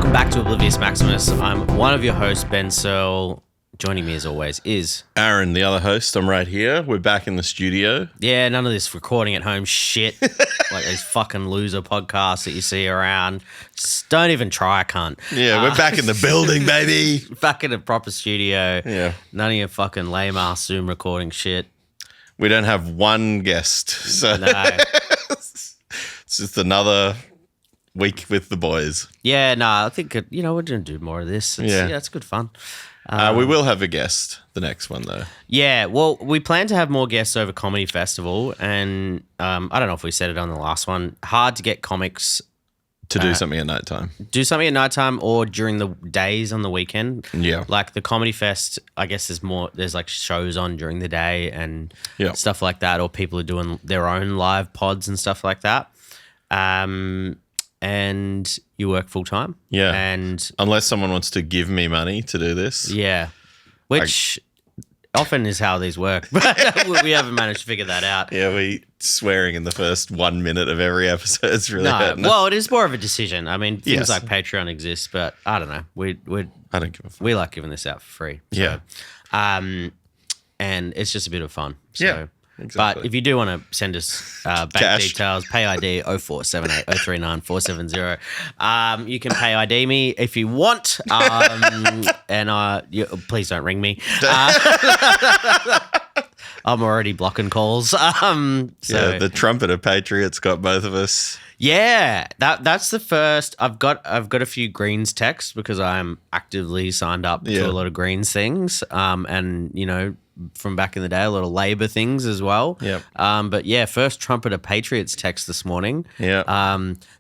Welcome back to Oblivious Maximus. I'm one of your hosts, Ben Searle. Joining me as always is Aaron, the other host. I'm right here. We're back in the studio. Yeah, none of this recording at home shit. Like these fucking loser podcasts that you see around. Just don't even try, cunt. Yeah, we're back in the building, baby. Back in a proper studio. Yeah. None of your fucking lame ass Zoom recording shit. We don't have one guest. So No. it's just another week with the boys. Yeah, no, I think, we're going to do more of this. Yeah. It's good fun. We will have a guest, the next one, though. Yeah, well, we plan to have more guests over Comedy Festival, and I don't know if we said it on the last one. Hard to get comics To do something at nighttime. do something at nighttime or during the days on the weekend. Yeah. Like the Comedy Fest, I guess there's like shows on during the day and Yeah. stuff like that, or people are doing their own live pods and stuff like that. And you work full time. Yeah. And Unless someone wants to give me money to do this. yeah, which often is how these work. But we haven't managed to figure that out. Yeah, we swearing in the first 1 minute of every episode is really No, hurting. well, it is more of a decision. I mean, things Yes. like Patreon exist, but I don't know. We I don't give a fuck. we like giving this out for free. Yeah. And it's just a bit of fun. So, Yeah, exactly. But if you do want to send us bank Cash. details, pay ID 0478 039 470. You can pay ID me if you want. And please don't ring me. I'm already blocking calls. So Yeah, the trumpet of Patriots got both of us. yeah, that's the first. I've got a few Greens texts because I'm actively signed up Yeah. to a lot of Greens things. And from back in the day, a lot of Labor things as well. Yep. But yeah, first trumpet of Patriots text this morning. Yeah.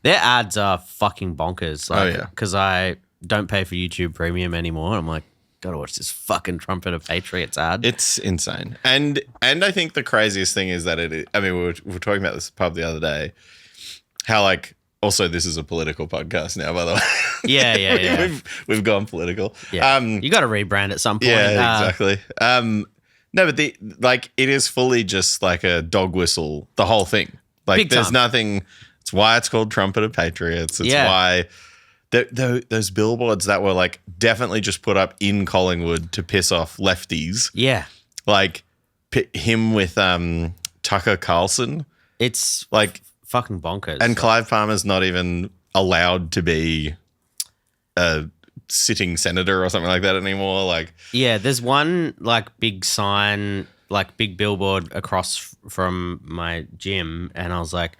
Their ads are fucking bonkers. Like, Oh, yeah. because I don't pay for YouTube Premium anymore. I'm like, gotta watch this fucking trumpet of Patriots ad. It's insane. And I think the craziest thing is that we were talking about this pub the other day, how like, also this is a political podcast now, by the way. Yeah. We've gone political. Yeah. You got to rebrand at some point. Yeah, exactly. No, but it is fully just like a dog whistle, the whole thing. Like Big there's time. nothing, it's why it's called Trumpet of Patriots. It's Yeah. why those billboards that were like definitely just put up in Collingwood to piss off lefties. Yeah. Like him with Tucker Carlson, It's like, fucking bonkers. and Clive Palmer's not even allowed to be a sitting senator or something like that anymore. Like, yeah, there's one like big sign, like big billboard across from my gym, and I was like,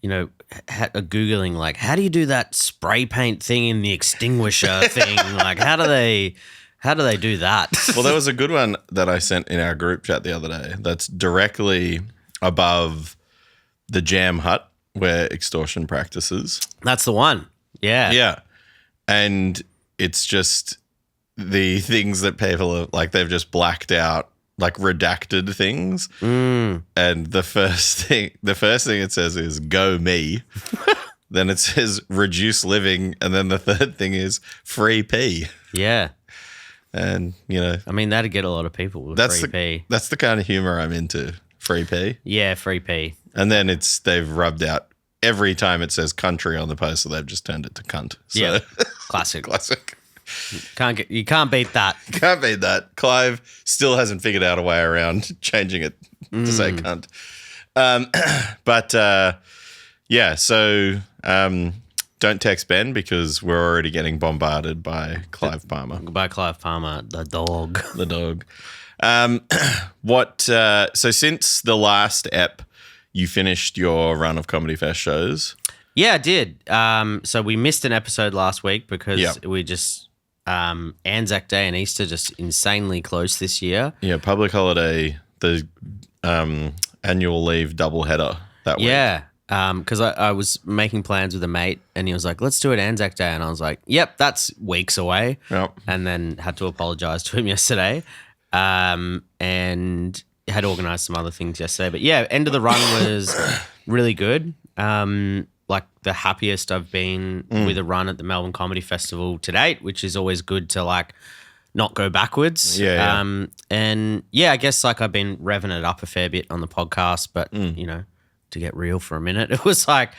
Googling like, how do you do that spray paint thing in the extinguisher thing? Like, how do they do that? well, there was a good one that I sent in our group chat the other day that's directly above the Jam Hut where extortion practices. That's the one. Yeah. Yeah. And it's just the things that people are like, they've just blacked out, like redacted things. And the first thing it says is go me. Then it says reduce living. And then the third thing is free pee. Yeah. And, I mean, that'd get a lot of people with that's free pee. that's the kind of humor I'm into. Free pee. Yeah, free pee. And then they've rubbed out every time it says country on the poster, they've just turned it to cunt. So, Yeah. Classic. classic. You can't beat that. Can't beat that. Clive still hasn't figured out a way around changing it to say cunt. So don't text Ben because we're already getting bombarded by Clive Palmer, By Clive Palmer, the dog. the dog. So since the last ep, you finished your run of Comedy Fest shows. Yeah, I did. So we missed an episode last week because Yep. we just Anzac Day and Easter just insanely close this year. Yeah, public holiday, the annual leave doubleheader that week. Yeah, because I was making plans with a mate and he was like, let's do it Anzac Day. And I was like, yep, that's weeks away. Yep. And then had to apologize to him yesterday and had organised some other things yesterday. But yeah, end of the run was really good. Like the happiest I've been with a run at the Melbourne Comedy Festival to date, which is always good to like not go backwards. Yeah. And yeah, I guess like I've been revving it up a fair bit on the podcast, but to to get real for a minute. It was like,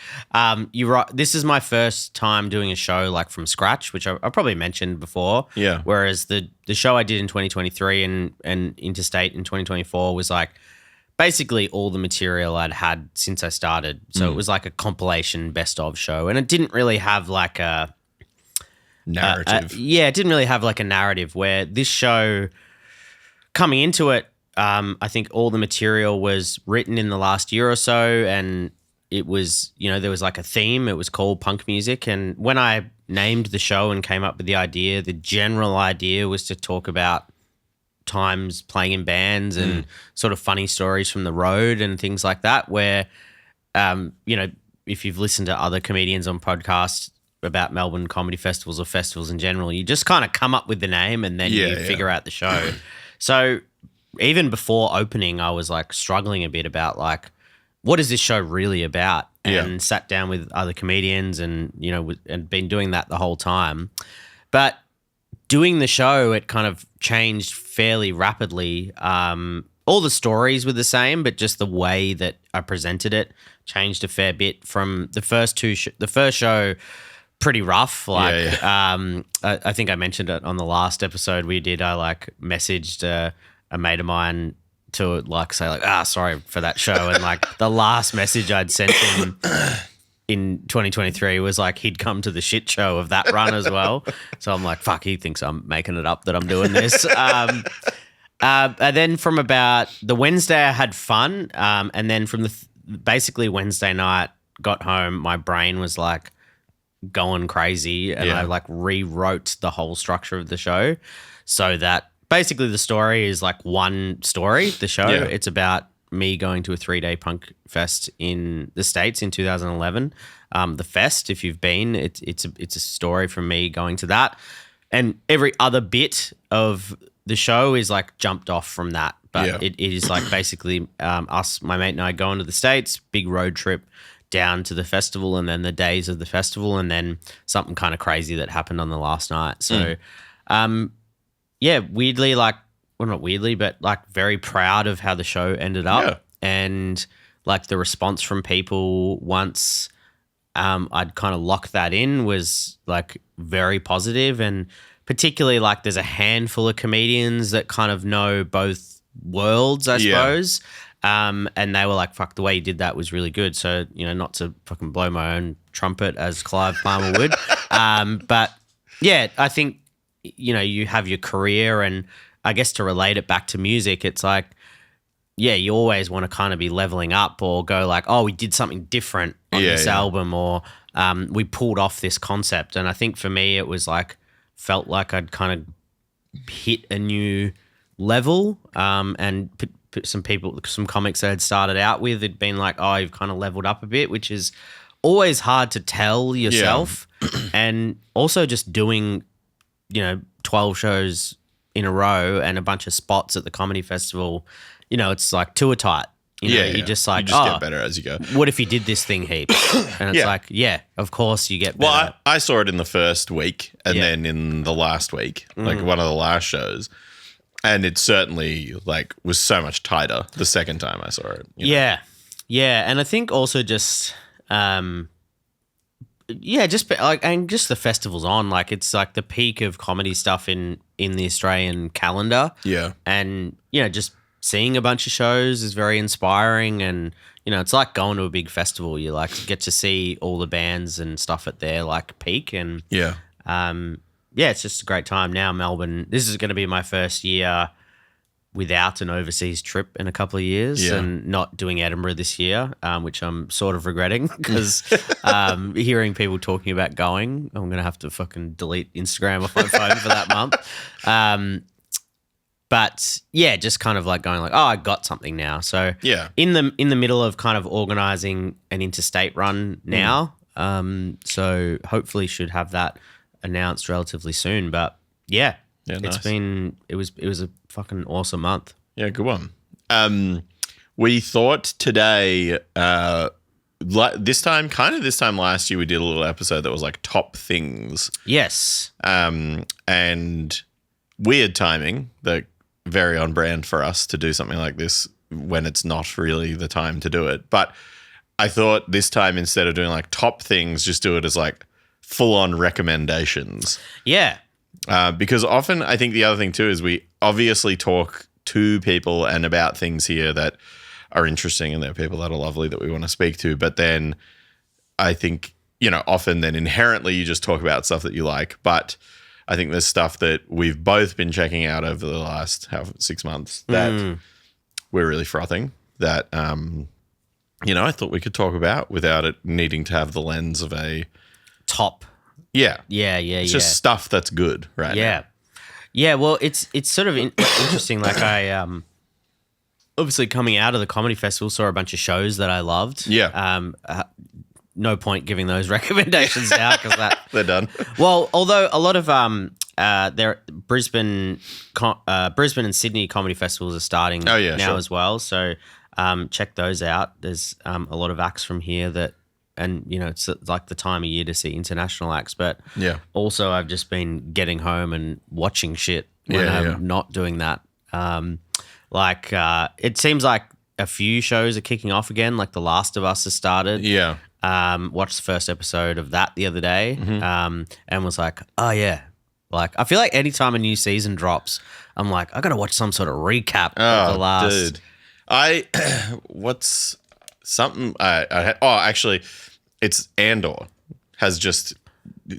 you're right. This is my first time doing a show like from scratch, which I probably mentioned before. Yeah. Whereas the show I did in 2023 and Interstate in 2024 was like basically all the material I'd had since I started. So it was like a compilation best of show, and it didn't really have like a narrative. It didn't really have like a narrative. Where this show, coming into it, I think all the material was written in the last year or so, and it was, there was like a theme. It was called punk music. And when I named the show and came up with the idea, the general idea was to talk about times playing in bands and sort of funny stories from the road and things like that, where, if you've listened to other comedians on podcasts about Melbourne comedy festivals or festivals in general, you just kind of come up with the name and then you figure out the show. So even before opening, I was like struggling a bit about like, what is this show really about? And sat down with other comedians and, and been doing that the whole time. But doing the show, it kind of changed fairly rapidly. All the stories were the same, but just the way that I presented it changed a fair bit from the first the first show. Pretty rough. Like, I think I mentioned it on the last episode we did. I like messaged a mate of mine to like say like, sorry for that show. And like the last message I'd sent him in 2023 was like, he'd come to the shit show of that run as well. So I'm like, fuck, he thinks I'm making it up that I'm doing this. And then from about the Wednesday I had fun. And then from basically Wednesday night, got home, my brain was like, going crazy, and I like rewrote the whole structure of the show so that basically the story is like one story. The show, it's about me going to a 3-day punk fest in the States in 2011. The fest, if you've been, it's a story from me going to that, and every other bit of the show is like jumped off from that. But it is like basically us, my mate and I, going to the States, big road trip down to the festival, and then the days of the festival, and then something kind of crazy that happened on the last night. So, weirdly, like, well, not weirdly, but like very proud of how the show ended up, and like the response from people once I'd kind of locked that in was like very positive, and particularly like there's a handful of comedians that kind of know both worlds, I suppose. And they were like, fuck, the way you did that was really good. So, not to fucking blow my own trumpet as Clive Palmer would. But yeah, I think, you have your career, and I guess to relate it back to music, it's like, you always want to kind of be leveling up or go like, oh, we did something different on this album, or we pulled off this concept. And I think for me, it was like, felt like I'd kind of hit a new level, and some comics I had started out with had been like, oh, you've kind of leveled up a bit, which is always hard to tell yourself. And also just doing, 12 shows in a row and a bunch of spots at the comedy festival, it's like tour tight. You just like, get better as you go. What if you did this thing heaps? And it's like, of course you get better. Well, I saw it in the first week and then in the last week, like one of the last shows. And it certainly like was so much tighter the second time I saw it. Yeah. And I think also just, just like, and just the festival's on, like it's like the peak of comedy stuff in the Australian calendar. Yeah. And, just seeing a bunch of shows is very inspiring, and, it's like going to a big festival. You like get to see all the bands and stuff at their like peak, and it's just a great time. Now Melbourne, this is going to be my first year without an overseas trip in a couple of years, and not doing Edinburgh this year, which I'm sort of regretting because hearing people talking about going, I'm going to have to fucking delete Instagram off my phone for that month. But just kind of like going like, oh, I got something now. So in the middle of kind of organising an interstate run now. So hopefully should have that announced relatively soon. But it's been, it was a fucking awesome month. Yeah, good one. We thought today, this time last year, we did a little episode that was like top things. Yes. And weird timing, that very on brand for us to do something like this when it's not really the time to do it. But I thought this time, instead of doing like top things, just do it as like full on recommendations. Yeah. Because often I think the other thing too is we obviously talk to people and about things here that are interesting, and there are people that are lovely that we want to speak to. But then I think, often then inherently you just talk about stuff that you like. But I think there's stuff that we've both been checking out over the last 6 months that we're really frothing that, I thought we could talk about without it needing to have the lens of a top. Yeah. It's just stuff that's good, right? Yeah. Now. Yeah, well, it's sort of interesting. Like I obviously coming out of the comedy festival saw a bunch of shows that I loved. Yeah. No point giving those recommendations now because they're done. Well, although a lot of their Brisbane and Sydney comedy festivals are starting now as well. So check those out. There's a lot of acts from here that. And, it's like the time of year to see international acts. But also I've just been getting home and watching shit when I'm not doing that. It seems like a few shows are kicking off again. Like The Last of Us has started. Yeah. Watched the first episode of that the other day and was like, oh, yeah. Like, I feel like anytime a new season drops, I'm like, I got to watch some sort of recap of the last. Dude. What's something actually, it's Andor has just.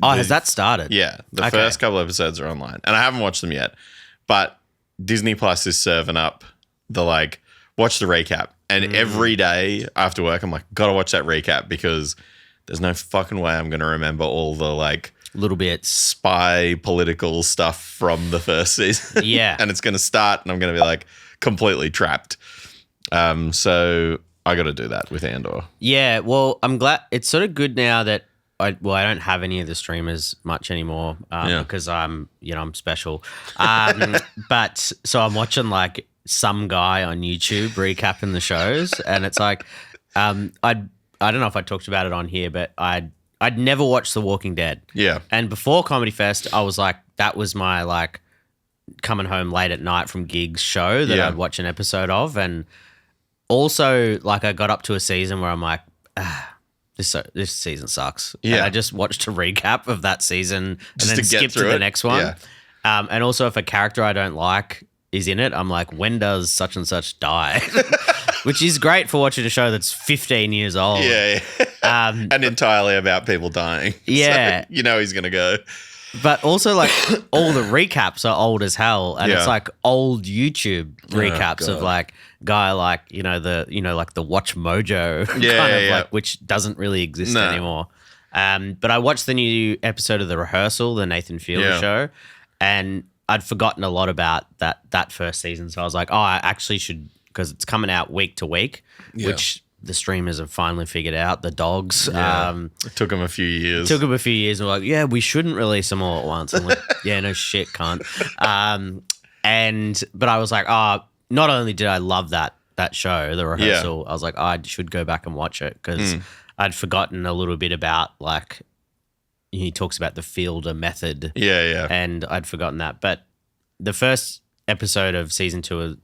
Has that started? Yeah. The first couple episodes are online and I haven't watched them yet, but Disney Plus is serving up the watch the recap. And every day after work, I'm like, gotta watch that recap because there's no fucking way I'm going to remember all the little bits spy political stuff from the first season. Yeah. And it's going to start and I'm going to be completely trapped. So I got to do that with Andor. Yeah, well, I'm glad it's sort of good now that I don't have any of the streamers much anymore because I'm special. But so I'm watching some guy on YouTube recapping the shows, and it's I don't know if I talked about it on here, but I'd never watched The Walking Dead. Yeah, and before Comedy Fest, I was that was my coming home late at night from gigs show that I'd watch an episode of, and. Also, I got up to a season where I'm like, this season sucks. Yeah. And I just watched a recap of that season and just then skip to the next one. Yeah. And also, if a character I don't like is in it, I'm like, when does such and such die? Which is great for watching a show that's 15 years old. Yeah. And entirely about people dying. Yeah. So he's going to go. But also, all the recaps are old as hell, and it's old YouTube recaps of guy the Watch Mojo which doesn't really exist anymore. But I watched the new episode of The Rehearsal, the Nathan Fielder show, and I'd forgotten a lot about that first season. So I was like, oh, I actually should, because it's coming out week to week, which the streamers have finally figured out, the dogs. Yeah. It took them a few years. And we're like, yeah, we shouldn't release them all at once. I'm like, yeah, no shit, cunt. But I was like, not only did I love that show, The Rehearsal, I was like, I should go back and watch it because I'd forgotten a little bit about he talks about the Fielder method. Yeah. And I'd forgotten that. But the first episode of season 2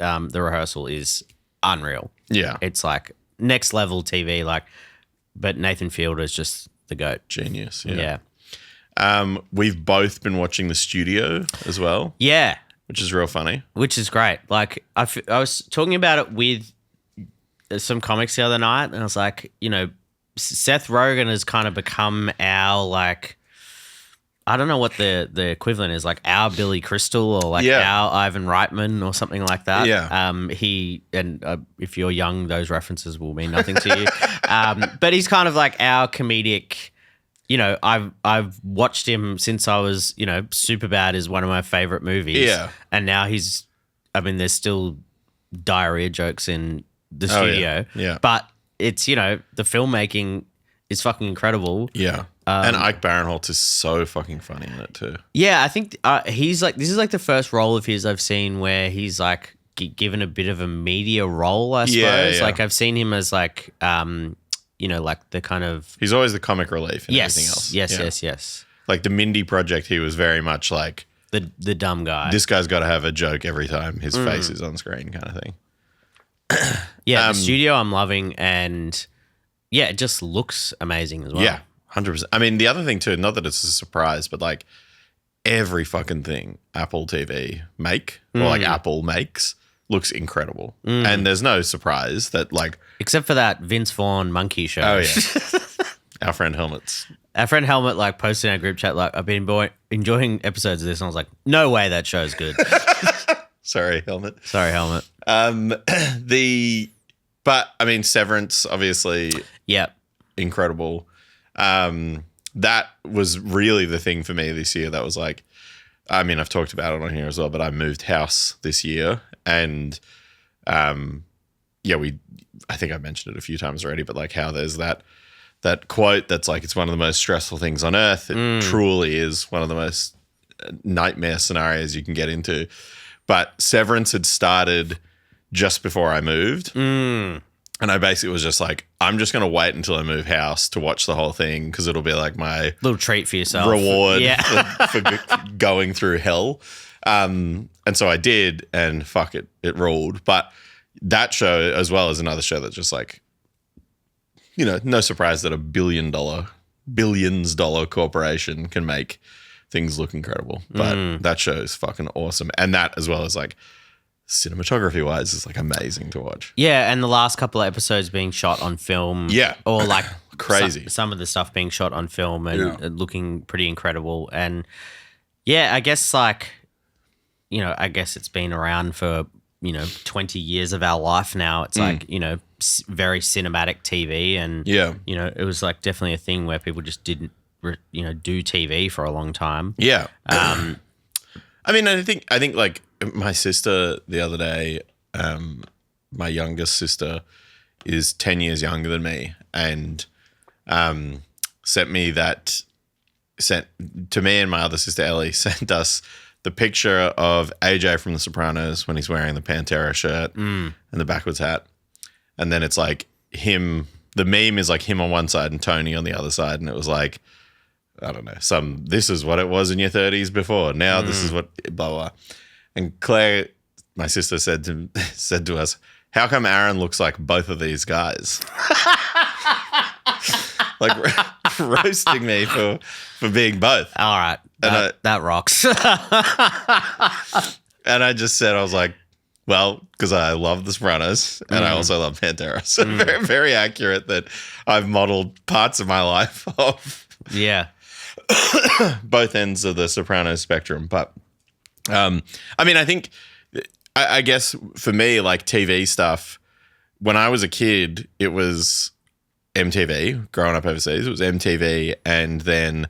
of The Rehearsal is unreal. Yeah. It's next level TV, but Nathan Fielder is just the GOAT. Genius. Yeah. We've both been watching The Studio as well. Yeah. Which is real funny. Which is great. I was talking about it with some comics the other night, and I was like, Seth Rogen has kind of become our I don't know what the equivalent is, our Billy Crystal or our Ivan Reitman or something like that. Yeah. If you're young, those references will mean nothing to you. But he's kind of our comedic. I've watched him since I was, Superbad is one of my favorite movies. Yeah. And now there's still diarrhea jokes in The Studio. Yeah. But it's, the filmmaking is fucking incredible. Yeah. And Ike Barinholtz is so fucking funny in it too. Yeah, I think he's this is the first role of his I've seen where he's given a bit of a media role, I suppose. Yeah. I've seen him as the kind of... He's always the comic relief and everything else. Yes. The Mindy Project, he was very much the dumb guy. This guy's got to have a joke every time his face is on screen kind of thing. Yeah, The Studio I'm loving, and yeah, it just looks amazing as well. Yeah, 100%. I mean, the other thing too, not that it's a surprise, but like every fucking thing Apple TV or like Apple makes looks incredible. And there's no surprise that like... Except for that Vince Vaughn monkey show. Oh, yeah. Our friend Helmet's. Our friend Helmet like posted in our group chat like, I've been enjoying episodes of this, and I was like, no way that show's good. Sorry, Helmet. Sorry, Helmet. But I mean, Severance, obviously, Yep. incredible. That was really the thing for me this year. That was like, I mean, I've talked about it on here as well, but I moved house this year, and I think I've mentioned it a few times already, but like how there's that quote that's like, it's one of the most stressful things on earth. It truly is one of the most nightmare scenarios you can get into. But Severance had started just before I moved. And I basically was just like, I'm just going to wait until I move house to watch the whole thing, because it'll be like my little treat for yourself. Reward for going through hell. And so I did, and fuck it, it ruled. But that show, as well as another show that's just like, you know, no surprise that a billions dollar corporation can make things look incredible. But that show is fucking awesome. And that, as well as like, cinematography wise, is like amazing to watch. Yeah, and the last couple of episodes being shot on film. Yeah. Or like crazy. Some of the stuff being shot on film and looking pretty incredible. And yeah, I guess like, you know, I guess it's been around for, 20 years of our life now. It's like, very cinematic TV, and, it was like definitely a thing where people just didn't, do TV for a long time. Yeah. I mean, I think like my sister the other day, my youngest sister is 10 years younger than me, and sent to me and my other sister Ellie, sent us the picture of AJ from The Sopranos when he's wearing the Pantera shirt and the backwards hat. And then it's like him, the meme is like him on one side and Tony on the other side. And it was like, I don't know, this is what it was in your 30s before. Now this is what, blah, blah. And Claire, my sister, said to us, how come Aaron looks like both of these guys? Like roasting me for being both. All right. That rocks. And I just said, I was like, well, because I love The Sopranos and I also love Pantera. So very, very accurate that I've modeled parts of my life off both ends of the Sopranos spectrum. But I mean, I think, I guess for me, like TV stuff, when I was a kid, it was MTV. Growing up overseas, it was MTV and then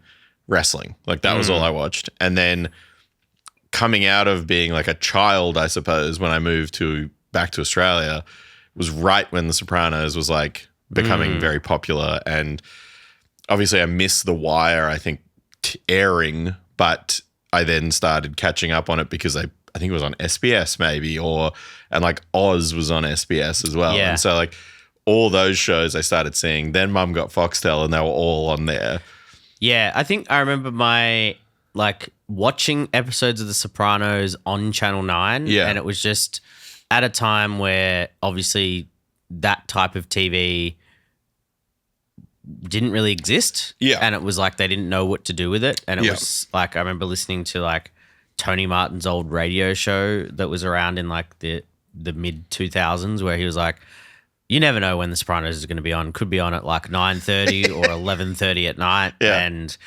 wrestling. Like that was all I watched. And then coming out of being like a child, I suppose, when I moved back to Australia, was right when The Sopranos was like becoming very popular. And obviously I missed The Wire, I think, airing, but I then started catching up on it because I think it was on SBS maybe, and like Oz was on SBS as well. Yeah. And so like all those shows I started seeing. Then Mum got Foxtel and they were all on there. Yeah, I think I remember my watching episodes of The Sopranos on Channel 9. Yeah. And it was just at a time where obviously that type of TV didn't really exist. Yeah. And it was like they didn't know what to do with it. And it was like I remember listening to like Tony Martin's old radio show that was around in like the mid 2000s, where he was like, you never know when The Sopranos is going to be on. Could be on at like 9:30 or 11:30 at night. Yeah. And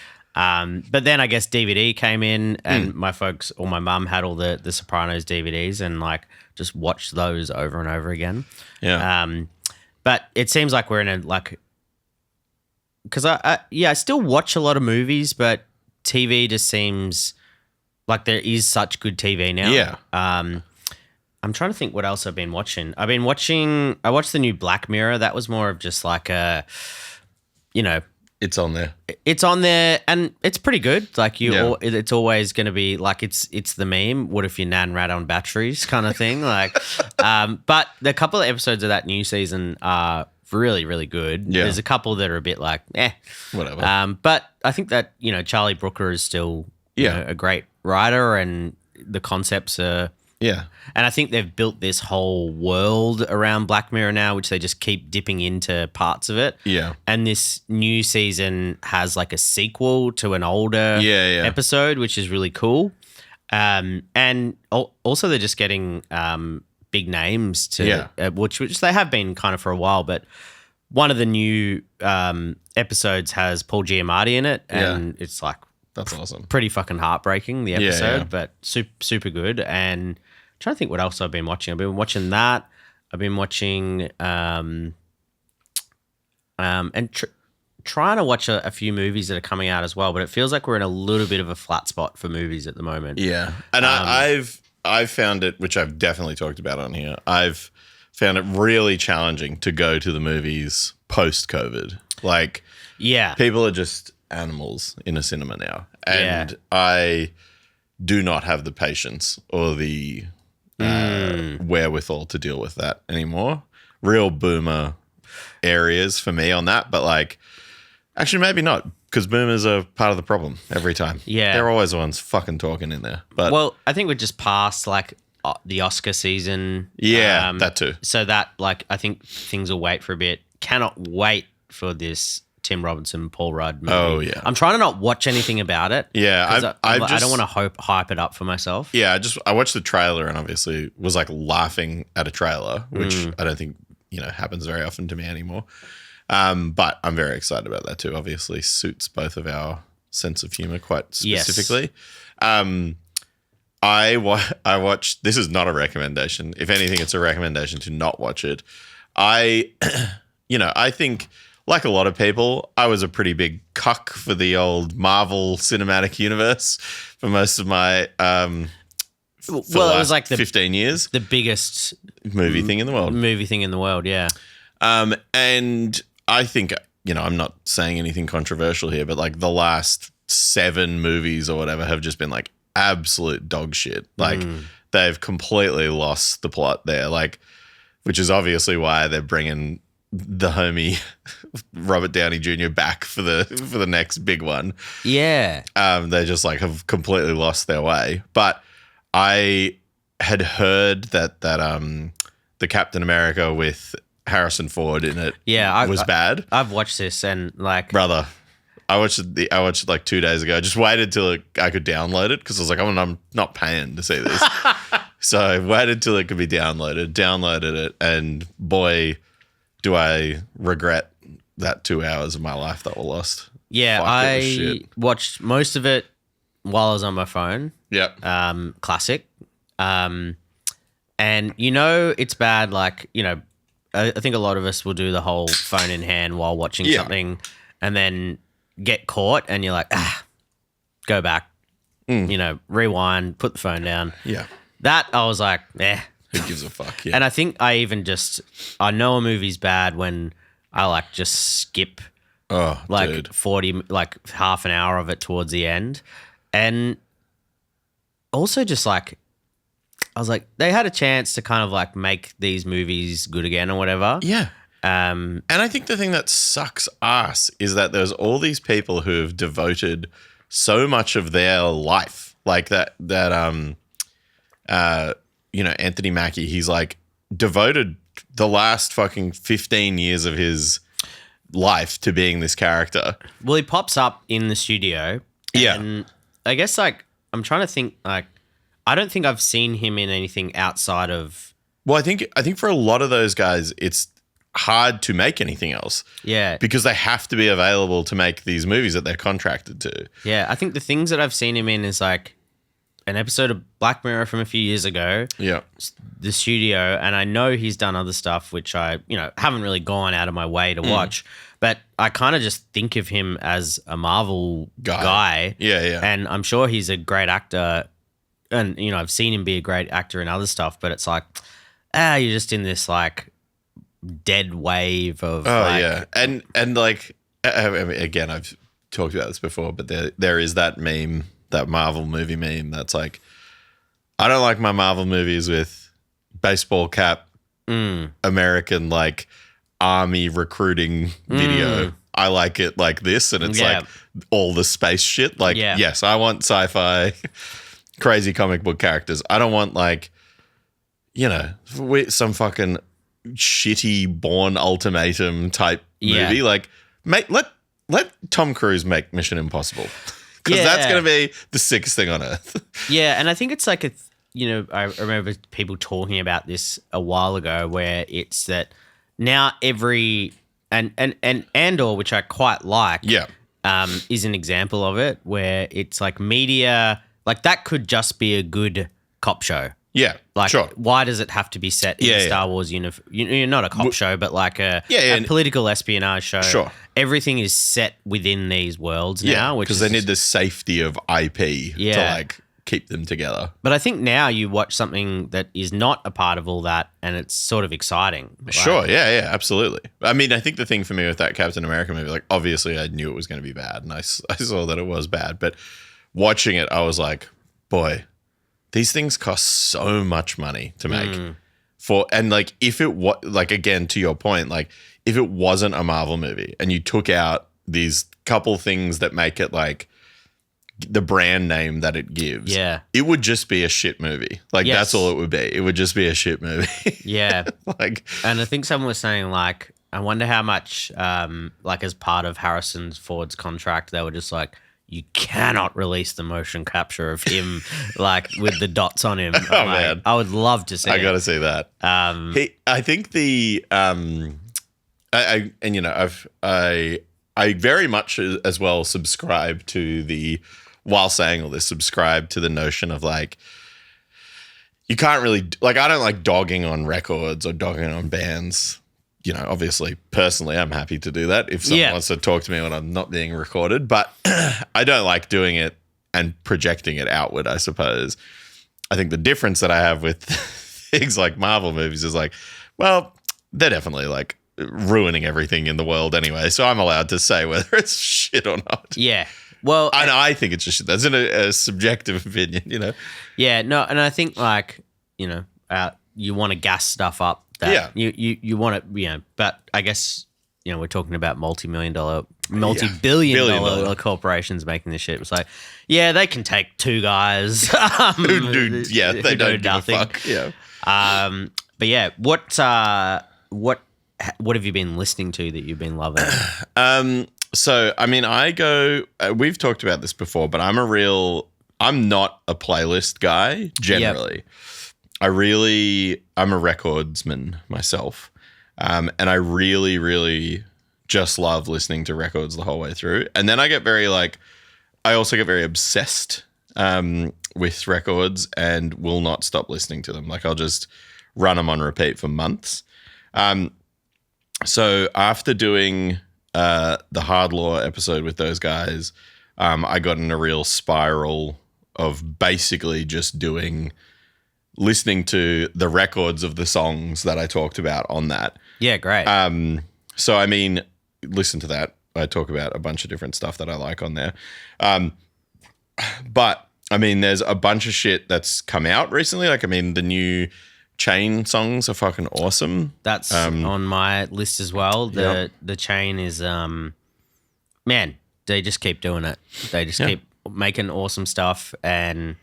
but then I guess DVD came in, and my folks or my mum had all the Sopranos DVDs, and like just watched those over and over again. Yeah. But it seems like we're in a like, because I still watch a lot of movies, but TV just seems like there is such good TV now. Yeah. I'm trying to think what else I've been watching. I watched the new Black Mirror. That was more of just like a, It's on there. it's on there and it's pretty good. Like it's always going to be like, it's the meme. What if your nan ran on batteries kind of thing? Like, but the couple of episodes of that new season are really, really good. Yeah. There's a couple that are a bit like, Whatever. But I think that, Charlie Brooker is still a great writer, and the concepts are Yeah. And I think they've built this whole world around Black Mirror now, which they just keep dipping into parts of it. Yeah. And this new season has like a sequel to an older episode, which is really cool. And also they're just getting big names to which they have been kind of for a while, but one of the new episodes has Paul Giamatti in it, and it's like that's awesome, pretty fucking heartbreaking, the episode, but super good. And I'm trying to think what else I've been watching. I've been watching that. I've been watching and trying to watch a few movies that are coming out as well, but it feels like we're in a little bit of a flat spot for movies at the moment. Yeah. And I've found it, which I've definitely talked about on here, I've found it really challenging to go to the movies post-COVID. Like, people are just animals in a cinema now. And I do not have the patience or the wherewithal to deal with that anymore. Real boomer areas for me on that, but like, actually maybe not, because boomers are part of the problem every time. Yeah. They're always the ones fucking talking in there. But well, I think we're just past like the Oscar season. Yeah, that too. So that like, I think things will wait for a bit. Cannot wait for this Tim Robinson, Paul Rudd movie. Oh, yeah. I'm trying to not watch anything about it. Yeah. I don't want to hype it up for myself. Yeah. I watched the trailer and obviously was like laughing at a trailer, which I don't think, happens very often to me anymore. But I'm very excited about that too. Obviously suits both of our sense of humor quite specifically. Yes. I watched, this is not a recommendation. If anything, it's a recommendation to not watch it. I think like a lot of people, I was a pretty big cuck for the old Marvel Cinematic Universe for most of my, it was like 15 years. The biggest movie thing in the world. Yeah. And I think, I'm not saying anything controversial here, but like the last 7 movies or whatever have just been like absolute dog shit. Like they've completely lost the plot there, like, which is obviously why they're bringing the homie Robert Downey Jr. back for the next big one. Yeah. They just like have completely lost their way. But I had heard that the Captain America with Harrison Ford in it was bad. I've watched this and like, brother, I watched it like 2 days ago. I just waited till I could download it because I was like, I'm not paying to see this. So I waited till it could be downloaded it, and boy, do I regret that 2 hours of my life that were lost. Yeah, I watched most of it while I was on my phone. Yep. Classic. And it's bad. Like, I think a lot of us will do the whole phone in hand while watching something and then get caught and you're like, go back, rewind, put the phone down. Yeah. That I was like, who gives a fuck? Yeah. And I think I know a movie's bad when I like just skip dude. 40, like half an hour of it towards the end. And also just like, I was like, they had a chance to kind of like make these movies good again or whatever. Yeah. And I think the thing that sucks ass is that there's all these people who have devoted so much of their life, like that Anthony Mackie, he's like devoted the last fucking 15 years of his life to being this character. Well, he pops up in the studio. Yeah. And I guess like, I'm trying to think like, I don't think I've seen him in anything outside of. Well, I think for a lot of those guys, it's hard to make anything else. Yeah. Because they have to be available to make these movies that they're contracted to. Yeah. I think the things that I've seen him in is like an episode of Black Mirror from a few years ago. Yeah. The studio. And I know he's done other stuff, which I, haven't really gone out of my way to watch. But I kind of just think of him as a Marvel guy. Yeah, yeah. And I'm sure he's a great actor. And, I've seen him be a great actor in other stuff, but it's like, you're just in this like dead wave of yeah. And like, I mean, again, I've talked about this before, but there is that meme, that Marvel movie meme that's like, I don't like my Marvel movies with baseball cap, American like army recruiting video. I like it like this, and it's like all the space shit. Like, yes, I want sci-fi crazy comic book characters. I don't want like some fucking shitty Bourne Ultimatum type movie. Like, let Tom Cruise make Mission Impossible. Because that's going to be the sickest thing on earth. Yeah, and I think it's like I remember people talking about this a while ago, where it's that now every and Andor, which I quite like, is an example of it, where it's like media, like that could just be a good cop show. Yeah, like sure. Why does it have to be set in Star Wars uniform? You're not a cop show, but like a political espionage show. Sure. Everything is set within these worlds now, because they need the safety of IP to like keep them together. But I think now you watch something that is not a part of all that, and it's sort of exciting. Sure, yeah, absolutely. I mean, I think the thing for me with that Captain America movie, like obviously I knew it was going to be bad, and I saw that it was bad, but watching it, I was like, boy, these things cost so much money to make. And like, if it was, like, again, to your point, like, if it wasn't a Marvel movie and you took out these couple things that make it like the brand name that it gives, it would just be a shit movie. Like, that's all it would be. It would just be a shit movie. Like, and I think someone was saying, like, I wonder how much, like, as part of Harrison Ford's contract, they were just like, you cannot release the motion capture of him, like, with the dots on him. Man, I would love to see. I got to see that. I think the I very much as well subscribe to the, while saying all this, subscribe to the notion of like, you can't really, like, I don't like dogging on records or dogging on bands. Obviously, personally, I'm happy to do that if someone wants to talk to me when I'm not being recorded, but I don't like doing it and projecting it outward, I suppose. I think the difference that I have with things like Marvel movies is like, well, they're definitely like ruining everything in the world anyway, so I'm allowed to say whether it's shit or not. Yeah. Well, and I think it's just shit. That's a subjective opinion, Yeah, no, and I think, like, you want to gas stuff up. You want it, but I guess, we're talking about multi-billion dollar corporations making this shit. It's like, they can take two guys who do they don't give nothing. A fuck. Yeah. But yeah, what have you been listening to that you've been loving? So I mean, we've talked about this before, but I'm not a playlist guy generally. Yep. I'm a recordsman myself. And I really, really just love listening to records the whole way through. And then I also get very obsessed with records and will not stop listening to them. Like, I'll just run them on repeat for months. So after doing the Hard Law episode with those guys, I got in a real spiral of basically just listening to the records of the songs that I talked about on that. Yeah, great. So, I mean, listen to that. I talk about a bunch of different stuff that I like on there. But, I mean, there's a bunch of shit that's come out recently. Like, I mean, the new Chain songs are fucking awesome. That's on my list as well. The Chain is, man, they just keep doing it. They just keep making awesome stuff, and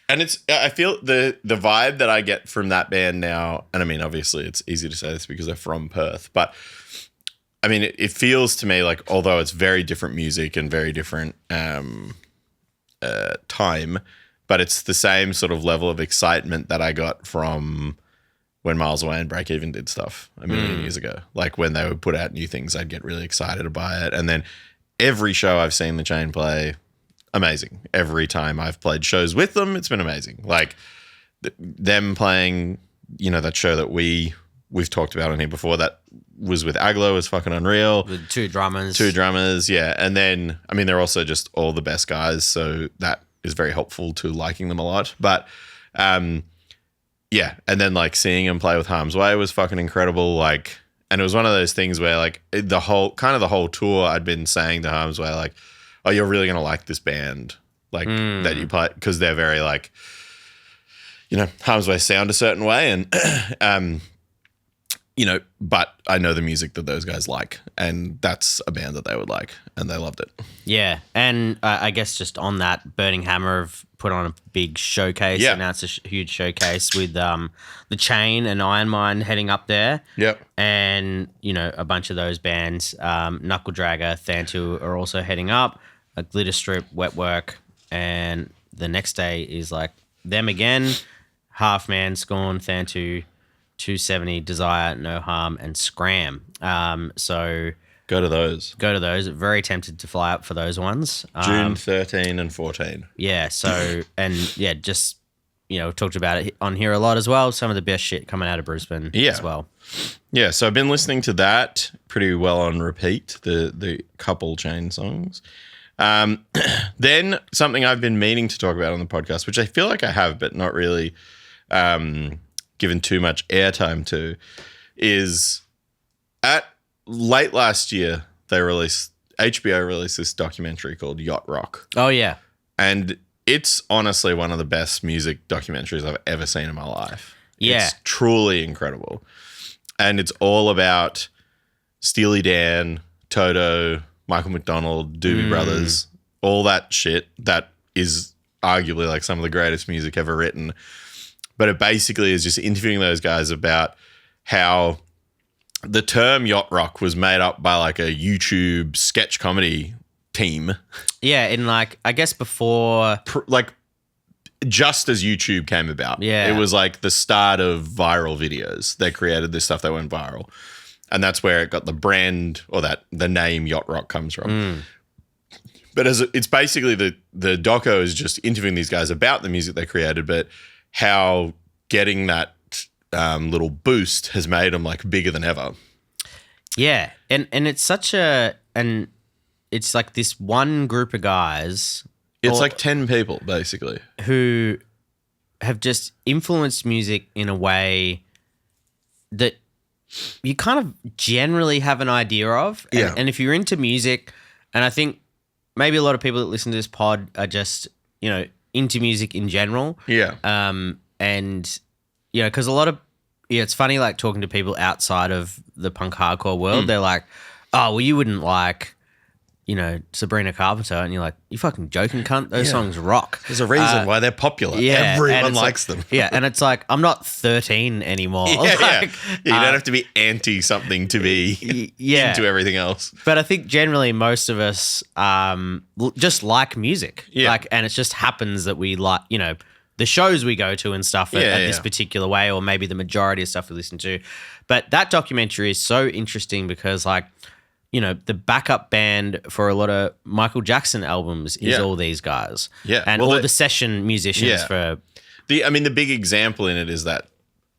I feel the vibe that I get from that band now, and I mean, obviously it's easy to say this because they're from Perth, but I mean, it feels to me like, although it's very different music and very different time, but it's the same sort of level of excitement that I got from when Miles Away and Break Even did stuff a million years ago. Like, when they would put out new things, I'd get really excited by it. And then every show I've seen the Chain play, amazing. Every time I've played shows with them, it's been amazing. Like, them playing, that show that we've talked about on here before, that was with Aglo, was fucking unreal. With two drummers, yeah. And then, I mean, they're also just all the best guys, so that is very helpful to liking them a lot. But yeah, and then like seeing them play with Harm's Way was fucking incredible. Like, and it was one of those things where like the whole tour, I'd been saying to Harm's Way, like, oh, you're really gonna like this band, like that you play, because they're very like, Harm's Way sound a certain way, and but I know the music that those guys like, and that's a band that they would like, and they loved it. Yeah, and I guess just on that, Burning Hammer have put on a big showcase, announced a huge showcase with The Chain and Iron Mine heading up there. Yep. And, a bunch of those bands, Knuckle Dragger, Thantu are also heading up, Glitter Strip, Wetwork, and the next day is like them again, Half Man, Scorn, Thantu, 270, Desire, No Harm, and Scram. So go to those. Very tempted to fly up for those ones. June 13 and 14. Yeah. So, just, we've talked about it on here a lot as well. Some of the best shit coming out of Brisbane as well. Yeah. So I've been listening to that pretty well on repeat, the couple Chain songs. Then something I've been meaning to talk about on the podcast, which I feel like I have, but not really given too much airtime to, is at late last year HBO released this documentary called Yacht Rock. Oh yeah. And it's honestly one of the best music documentaries I've ever seen in my life. Yeah. It's truly incredible. And it's all about Steely Dan, Toto, Michael McDonald, Doobie Brothers, all that shit that is arguably like some of the greatest music ever written. But it basically is just interviewing those guys about how the term yacht rock was made up by like a YouTube sketch comedy team. Yeah, in like, I guess before... just as YouTube came about. Yeah. It was like the start of viral videos. They created this stuff that went viral. And that's where it got the brand or the name Yacht Rock comes from. But it's basically the doco is just interviewing these guys about the music they created, but how getting that little boost has made them like bigger than ever. Yeah, and it's it's like this one group of guys. It's like 10 people basically who have just influenced music in a way that you kind of generally have an idea of. And if you're into music, and I think maybe a lot of people that listen to this pod are just, into music in general. Yeah. And, because a lot of, it's funny like talking to people outside of the punk hardcore world. They're like, oh, well, you wouldn't like, Sabrina Carpenter. And you're like, you fucking joking, cunt. Those songs rock. There's a reason why they're popular. Yeah, everyone likes them. Yeah, and it's like, I'm not 13 anymore. You don't have to be anti something to be into everything else. But I think generally most of us just like music. Yeah. And it just happens that we like, the shows we go to and stuff at this particular way, or maybe the majority of stuff we listen to. But that documentary is so interesting because the backup band for a lot of Michael Jackson albums is all these guys. Yeah. And all the session musicians for... The big example in it is that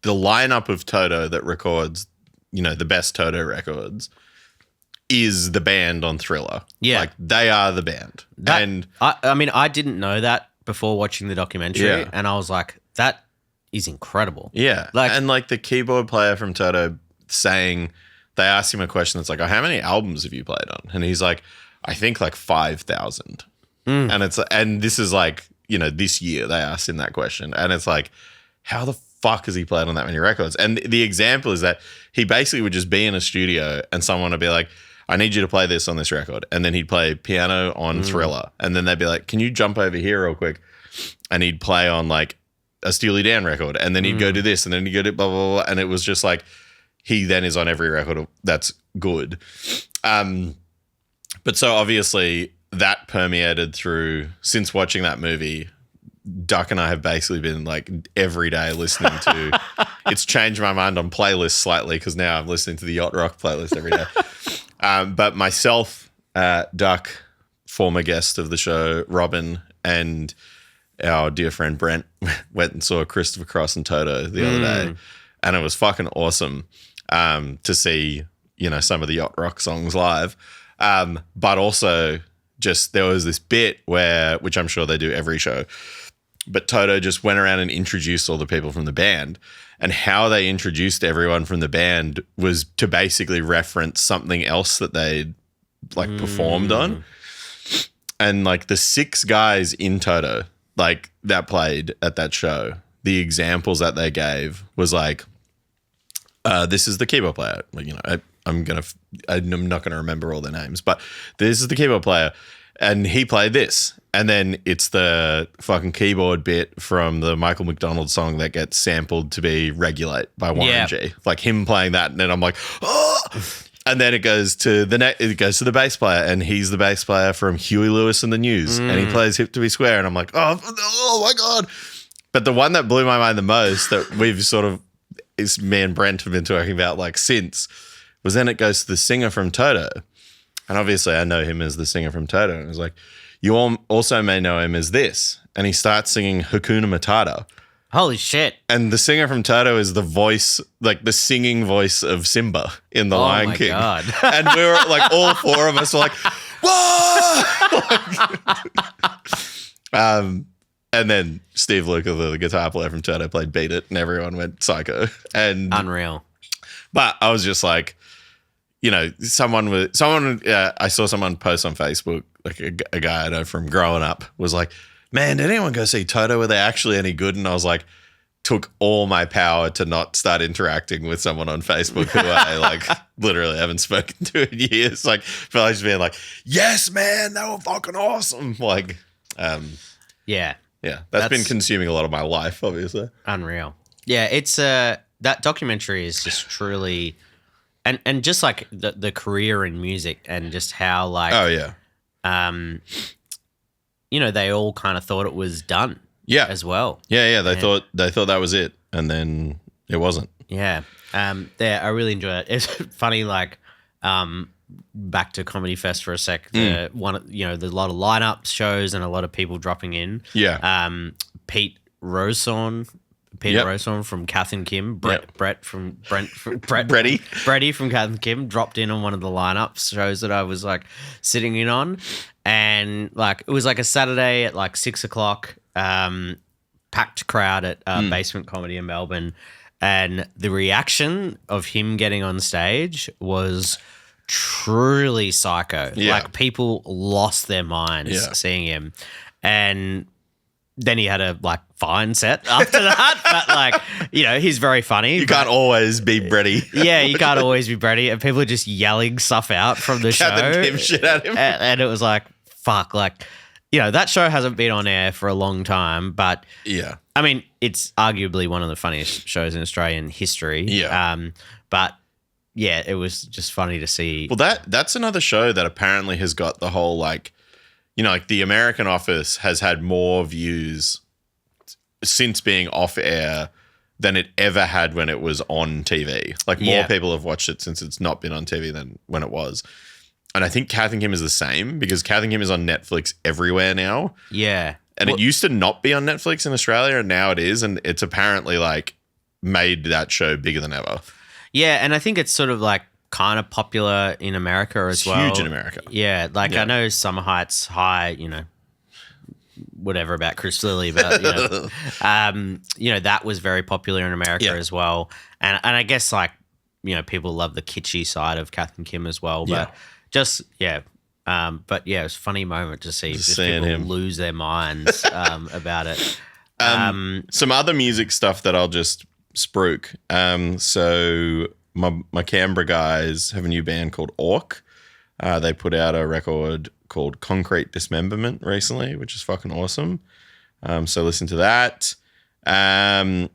the lineup of Toto that records, the best Toto records is the band on Thriller. Yeah. Like, they are the band. I didn't know that before watching the documentary, and I was like, that is incredible. Yeah. And the keyboard player from Toto saying... They asked him a question that's like, oh, how many albums have you played on? And he's like, I think 5,000. And this is this year they asked him that question. And it's like, how the fuck has he played on that many records? And the example is that he basically would just be in a studio and someone would be like, I need you to play this on this record. And then he'd play piano on Thriller. And then they'd be like, can you jump over here real quick? And he'd play on a Steely Dan record. And then he'd go do this. And then he'd go do blah, blah, blah. And it was just like, he then is on every record that's good. But so obviously that permeated through, since watching that movie, Duck and I have basically been every day listening to, it's changed my mind on playlists slightly because now I'm listening to the Yacht Rock playlist every day. But myself, Duck, former guest of the show, Robin, and our dear friend Brent went and saw Christopher Cross and Toto the other day. And it was fucking awesome. To see, some of the Yacht Rock songs live. But also just there was this bit which I'm sure they do every show, but Toto just went around and introduced all the people from the band, and how they introduced everyone from the band was to basically reference something else that they'd performed on. And the 6 guys in Toto, that played at that show, the examples that they gave was this is the keyboard player. Like, I'm not gonna remember all their names, but this is the keyboard player, and he played this. And then it's the fucking keyboard bit from the Michael McDonald song that gets sampled to be Regulate by Warren G. Like him playing that, and then I'm like, oh! And then it goes to the bass player, and he's the bass player from Huey Lewis and the News, and he plays Hip to Be Square, and I'm like, oh my God. But the one that blew my mind the most that we've sort of, is me and Brent have been talking about like since, was then it goes to the singer from Toto. And obviously I know him as the singer from Toto. And it was like, you all also may know him as this. And he starts singing Hakuna Matata. Holy shit. And the singer from Toto is the voice, like the singing voice of Simba in The Lion King. Oh my God. And we were like, all four of us were like, whoa! And then Steve Luca, the guitar player from Toto, played Beat It, and everyone went psycho. And unreal. But I was just like, I saw someone post on Facebook, like a guy I know from growing up, was like, man, did anyone go see Toto? Were they actually any good? And I was like, took all my power to not start interacting with someone on Facebook who I like literally haven't spoken to in years. Like, felt like just being like, yes, man, they were fucking awesome. Like, yeah. Yeah, that's been consuming a lot of my life, obviously. Unreal. Yeah, it's that documentary is just truly, and just like the career in music and just how like, they all kind of thought it was done. Yeah, as well. Yeah. They thought that was it, and then it wasn't. Yeah. I really enjoy it. It's funny, like, back to Comedy Fest for a sec. There's a lot of lineup shows and a lot of people dropping in. Yeah. Peter Roson from Kath and Kim, Bretty from Kath and Kim dropped in on one of the lineup shows that I was like sitting in on, and like it was like a Saturday at like 6 o'clock, packed crowd at Basement Comedy in Melbourne, and the reaction of him getting on stage was truly psycho. Yeah. Like people lost their minds seeing him, and then he had a like fine set after that. But like, he's very funny. You can't always be Bretty. Yeah, you can't always be Bretty, and people are just yelling stuff out from the show. Kim shit at him. And it was like, fuck, like, that show hasn't been on air for a long time, but yeah, I mean, it's arguably one of the funniest shows in Australian history. Yeah. But yeah, it was just funny to see. Well, that's another show that apparently has got the whole like, like The American Office has had more views since being off air than it ever had when it was on TV. Like more people have watched it since it's not been on TV than when it was. And I think Kath and Kim is the same because Kath and Kim is on Netflix everywhere now. Yeah. And it used to not be on Netflix in Australia, and now it is. And it's apparently like made that show bigger than ever. Yeah. And I think it's sort of like kind of popular in America as well. Huge in America. Yeah. Like I know Summer Heights High, whatever about Chris Lilly, but that was very popular in America as well. And I guess like, people love the kitschy side of Kath and Kim as well. But but yeah, it was a funny moment to see just people lose their minds about it. Some other music stuff that I'll just spruik. So my Canberra guys have a new band called Orc. They put out a record called Concrete Dismemberment recently, which is fucking awesome. So listen to that. And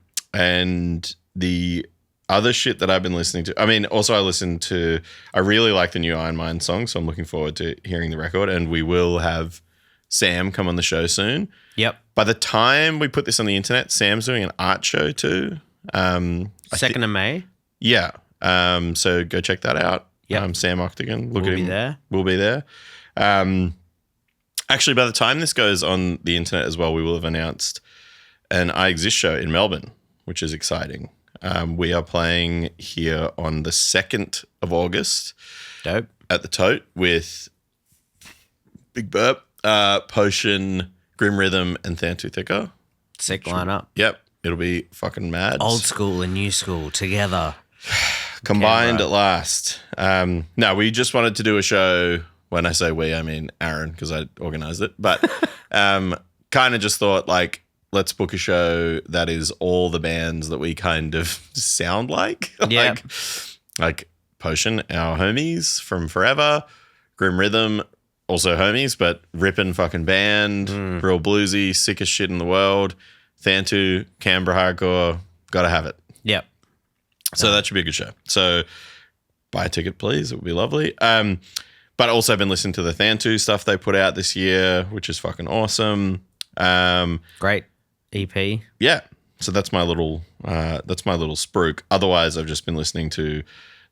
the other shit that I've been listening to, I mean, also I really like the new Iron Mind song, so I'm looking forward to hearing the record, and we will have Sam come on the show soon. Yep. By the time we put this on the internet, Sam's doing an art show too. 2nd of May. Yeah. So go check that out. Yep. Sam Octagon. We'll be there. We'll be there. Actually, by the time this goes on the internet as well, we will have announced an I Exist show in Melbourne, which is exciting. We are playing here on the 2nd of August. Dope. At the Tote with Big Burp, Potion, Grim Rhythm, and Thantu Thicker. Sick lineup. Yep. It'll be fucking mad. Old school and new school together. Combined at last. No, we just wanted to do a show. When I say we, I mean Aaron, because I organized it. But kind of just thought like, let's book a show that is all the bands that we kind of sound like. Yeah. like Potion, our homies from forever. Grim Rhythm, also homies, but ripping fucking band. Real bluesy, sickest shit in the world. Thantu, Canberra hardcore, gotta have it. Yep. So that should be a good show. So buy a ticket, please. It would be lovely. But also I've been listening to the Thantu stuff they put out this year, which is fucking awesome. Great EP. Yeah. So that's my little spruik. Otherwise, I've just been listening to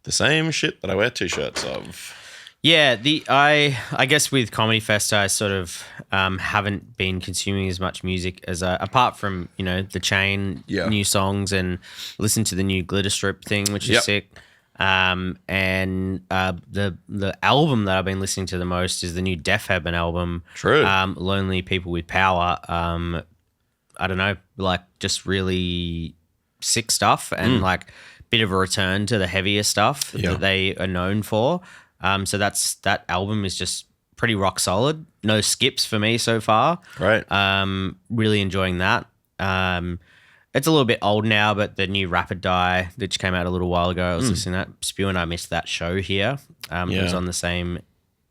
the same shit that I wear t-shirts of. Yeah, I guess with Comedy Fest, I sort of haven't been consuming as much music as apart from the Chain new songs and listen to the new Glitter Strip thing, which is sick. And the album that I've been listening to the most is the new Def Heaven album. True. Lonely People with Power. I don't know, like just really sick stuff and like a bit of a return to the heavier stuff that they are known for. So that album is just pretty rock solid. No skips for me so far. Right. Really enjoying that. It's a little bit old now, but the new Rapid Die, which came out a little while ago, I was listening to that. Spew and I missed that show here. It was on the same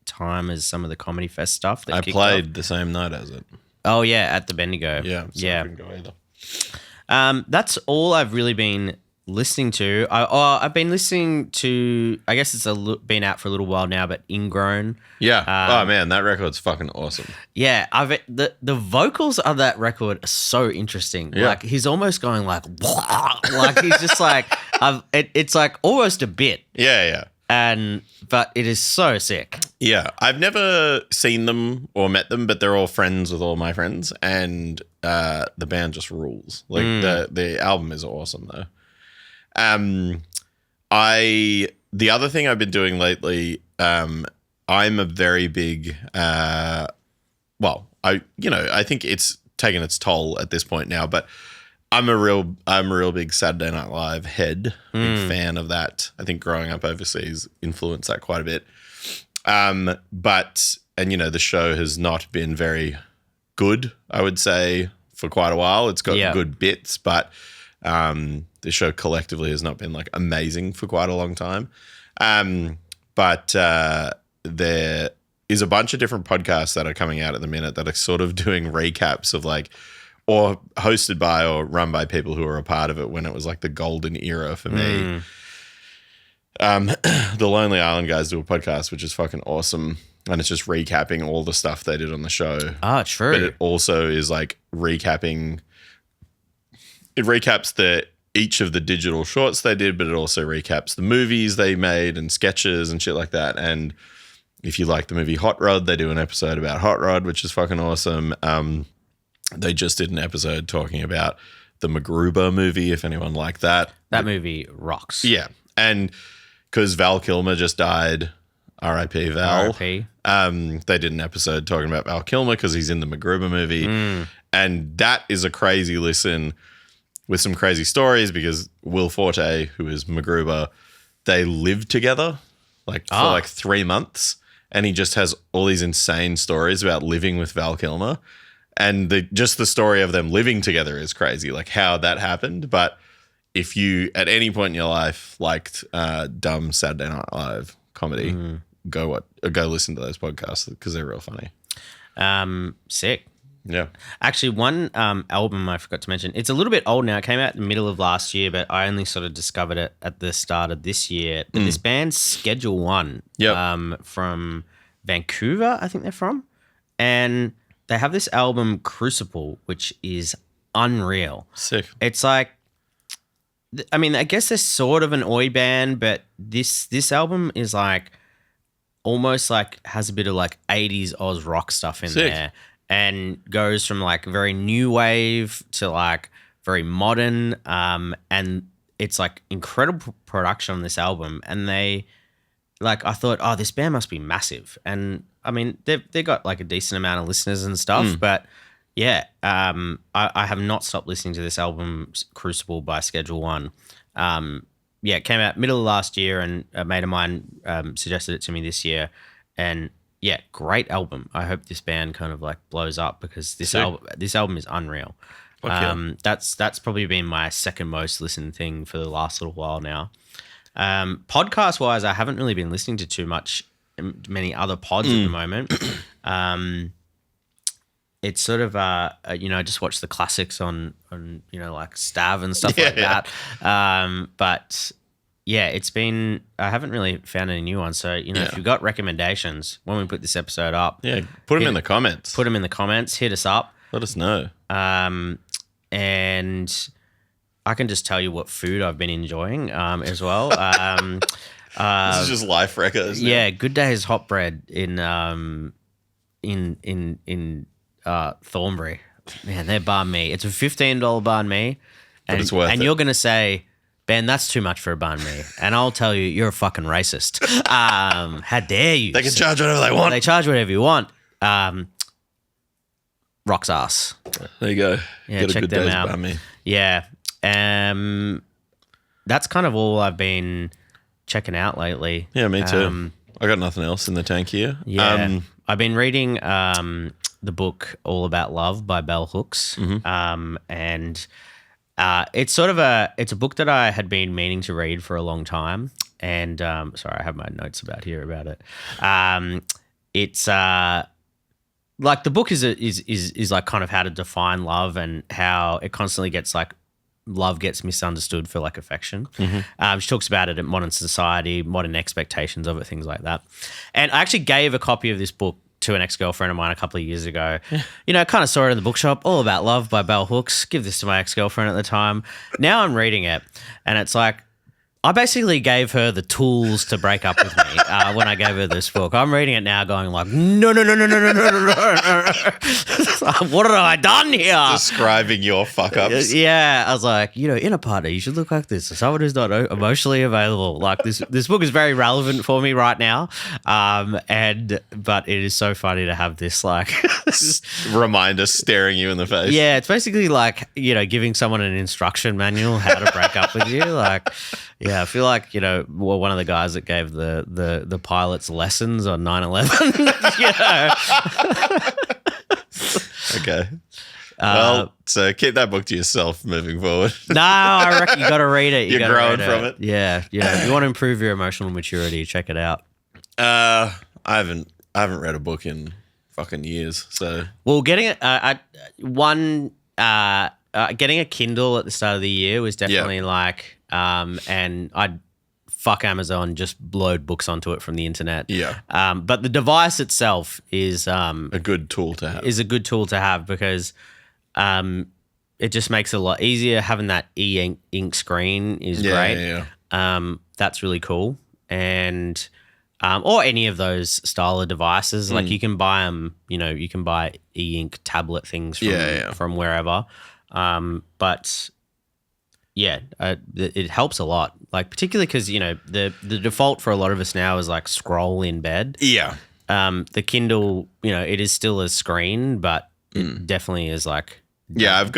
time as some of the Comedy Fest stuff. That I kicked played off. the same night as it. Oh, yeah, at the Bendigo. Yeah. So I couldn't go either. That's all I've really been listening to. I've been listening to, I guess it's been out for a little while now, but Ingrown. Yeah. Oh man, that record's fucking awesome. Yeah, the vocals of that record are so interesting. Yeah. Like he's almost going like he's just like it's like almost a bit. Yeah. But it is so sick. Yeah. I've never seen them or met them, but they're all friends with all my friends, and the band just rules. Like the album is awesome though. The other thing I've been doing lately, I'm a very big, I think it's taken its toll at this point now, but I'm a real big Saturday Night Live head, big fan of that. I think growing up overseas influenced that quite a bit. The show has not been very good, I would say, for quite a while. It's got good bits, but the show collectively has not been like amazing for quite a long time. There is a bunch of different podcasts that are coming out at the minute that are sort of doing recaps of like, or hosted by or run by people who were a part of it when it was like the golden era for me. The Lonely Island guys do a podcast, which is fucking awesome. And it's just recapping all the stuff they did on the show. Ah, true. But it also is like recaps each of the digital shorts they did, but it also recaps the movies they made and sketches and shit like that. And if you like the movie Hot Rod, they do an episode about Hot Rod, which is fucking awesome. They just did an episode talking about the MacGruber movie, if anyone liked that. That movie rocks. Yeah. And because Val Kilmer just died, R.I.P. Val. R.I.P. They did an episode talking about Val Kilmer because he's in the MacGruber movie. And that is a crazy listen with some crazy stories because Will Forte, who is MacGruber, they lived together for like 3 months. And he just has all these insane stories about living with Val Kilmer. And the story of them living together is crazy, like how that happened. But if you, at any point in your life, liked dumb Saturday Night Live comedy, go listen to those podcasts because they're real funny. Sick. Yeah. Actually, one album I forgot to mention, it's a little bit old now. It came out in the middle of last year, but I only sort of discovered it at the start of this year. But this band, Schedule One, from Vancouver, I think they're from. And they have this album, Crucible, which is unreal. Sick. It's like, I mean, I guess they're sort of an oi band, but this album is like almost like has a bit of like 80s Oz rock stuff in there. And goes from like very new wave to like very modern. And it's like incredible production on this album. And they like, I thought, oh, this band must be massive. And I mean, they've got like a decent amount of listeners and stuff, but yeah, I have not stopped listening to this album, Crucible by Schedule One. It came out middle of last year and a mate of mine suggested it to me this year. And yeah, great album. I hope this band kind of like blows up because this album is unreal. That's probably been my second most listened thing for the last little while now. Podcast wise, I haven't really been listening to too many other pods at the moment. It's sort of I just watch the classics on like Stav and stuff like that. But yeah, I haven't really found any new ones. So if you've got recommendations when we put this episode up, put them in the comments. Put them in the comments. Hit us up. Let us know. And I can just tell you what food I've been enjoying as well. This is just life records. Yeah, Good Day's hot bread in Thornbury. Man, they're banh mi. It's a $15 banh mi, but it's worth it. And you're gonna say, Ben, that's too much for a banh mi, and I'll tell you, you're a fucking racist. How dare you? They can charge whatever they want. They charge whatever you want. Rocks ass. There you go. Yeah, check them out. Banh mi. Yeah. That's kind of all I've been checking out lately. Yeah, me too. I got nothing else in the tank here. Yeah. I've been reading the book All About Love by Bell Hooks. And it's sort of it's a book that I had been meaning to read for a long time. And sorry, I have my notes about it. It's like the book is like kind of how to define love and how it constantly gets like love gets misunderstood for like affection. She talks about it in modern society, modern expectations of it, things like that. And I actually gave a copy of this book to an ex-girlfriend of mine a couple of years ago. Kind of saw it in the bookshop, All About Love by Bell Hooks. Give this to my ex-girlfriend at the time. Now I'm reading it and it's like, I basically gave her the tools to break up with me when I gave her this book. I'm reading it now going like, no. What have I done here? Describing your fuck-ups. Yeah. I was like, in a partner, you should look like this. Someone who's not emotionally available. Like this book is very relevant for me right now. But it is so funny to have this like reminder staring you in the face. Yeah. It's basically like, giving someone an instruction manual how to break up with you. Like, yeah, I feel like, one of the guys that gave the pilots lessons on 9/11. Okay. Well, so keep that book to yourself moving forward. No, I reckon you got to read it. You're growing from it. Yeah. If you want to improve your emotional maturity, check it out. I haven't read a book in fucking years. So getting getting a Kindle at the start of the year was definitely like. And I'd fuck Amazon, just load books onto it from the internet. Yeah. But the device itself is a good tool to have. Is a good tool to have because it just makes it a lot easier. Having that e-ink screen is great. Yeah. That's really cool. And or any of those style of devices, like you can buy them. You can buy e-ink tablet things from wherever. But yeah, it helps a lot. Like particularly because the default for a lot of us now is like scroll in bed. Yeah. The Kindle, it is still a screen, but it definitely is like. Yeah, I've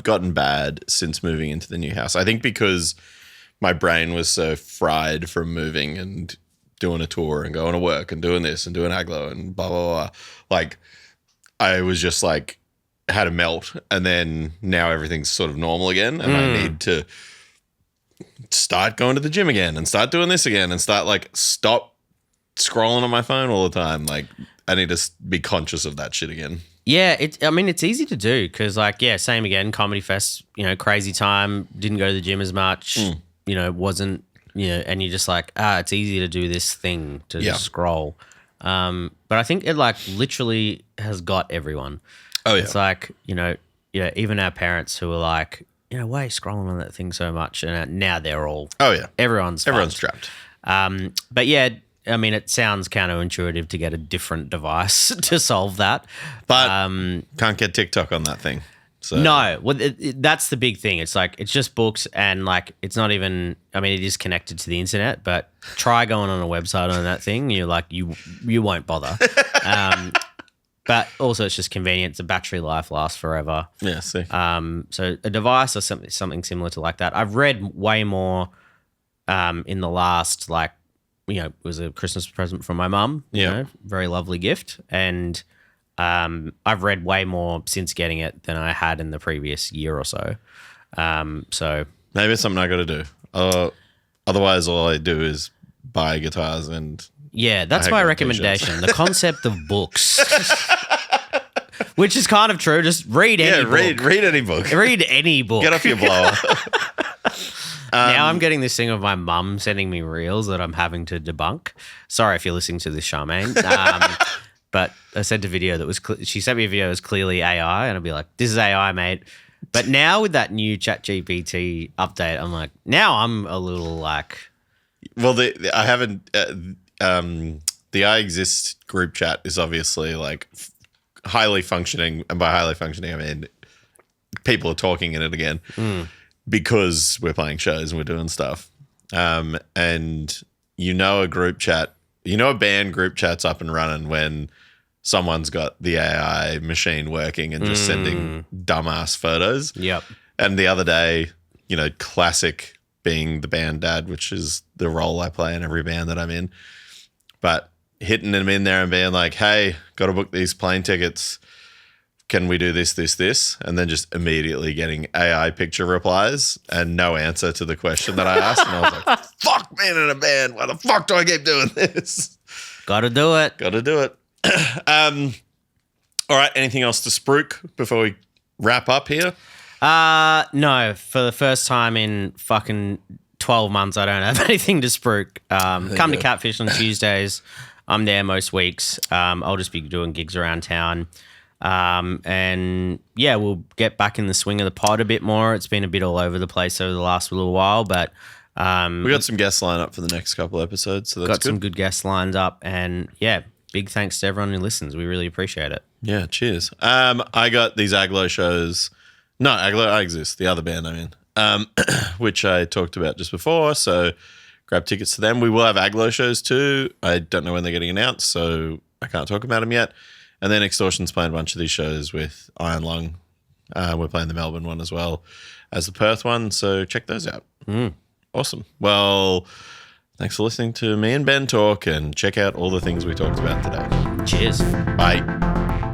gotten bad since moving into the new house. I think because my brain was so fried from moving and doing a tour and going to work and doing this and doing Aglo and blah blah blah. Like I was just like. Had a melt, and then now everything's sort of normal again, and I need to start going to the gym again and start doing this again and stop scrolling on my phone all the time. Like I need to be conscious of that shit again. Yeah, it's easy to do because same again, Comedy Fest, crazy time, didn't go to the gym as much, wasn't, and you're just like, it's easy to do this thing to just scroll. But I think it like literally has got everyone. Oh, yeah. It's like, even our parents who are like, why are you scrolling on that thing so much? And now they're all. Oh, yeah. Everyone's trapped. But yeah, it sounds counterintuitive to get a different device to solve that. But can't get TikTok on that thing. So. No, well, that's the big thing. It's like, it's just books and like, it's not even, it is connected to the internet, but try going on a website on that thing. You're like, you won't bother. But also it's just convenient. The battery life lasts forever. Yeah, see. So a device or something similar to like that. I've read way more in the last it was a Christmas present from my mum. Yeah. Very lovely gift. And I've read way more since getting it than I had in the previous year or so. So maybe it's something I got to do. Otherwise, all I do is buy guitars and yeah, that's my recommendation. The concept of books, which is kind of true. Just read any book. Read any book. Read any book. Get off your blower. Now I'm getting this thing of my mum sending me reels that I'm having to debunk. Sorry if you're listening to this, Charmaine. But I sent a video that was she sent me a video that was clearly AI, and I'd be like, "This is AI, mate." But now with that new ChatGPT update, I'm like, now I'm a little like, well, I haven't. The I Exist group chat is obviously like highly functioning, and by highly functioning, I mean people are talking in it again because we're playing shows and we're doing stuff. And a group chat, a band group chat's up and running when someone's got the AI machine working and just sending dumbass photos. Yep. And the other day, classic being the band dad, which is the role I play in every band that I'm in, but hitting them in there and being like, hey, got to book these plane tickets. Can we do this, this, this? And then just immediately getting AI picture replies and no answer to the question that I asked. And I was like, fuck, being in a band. Why the fuck do I keep doing this? Got to do it. Got to do it. All right. Anything else to spruik before we wrap up here? No. For the first time in fucking 12 months, I don't have anything to spruik. Come to Catfish on Tuesdays. I'm there most weeks. I'll just be doing gigs around town. And yeah, we'll get back in the swing of the pod a bit more. It's been a bit all over the place over the last little while, but we got some guests lined up for the next couple episodes, so that's got some good guests lined up. And yeah, big thanks to everyone who listens. We really appreciate it. Yeah, cheers. I got these Aglo shows. No, Aglo I Exist, the other band I'm in, which I talked about just before. So grab tickets to them. We will have Aglo shows too. I don't know when they're getting announced, so I can't talk about them yet. And then Extortion's playing a bunch of these shows with Iron Lung. We're playing the Melbourne one as well as the Perth one. So check those out. Awesome. Well, thanks for listening to me and Ben talk, and check out all the things we talked about today. Cheers. Bye.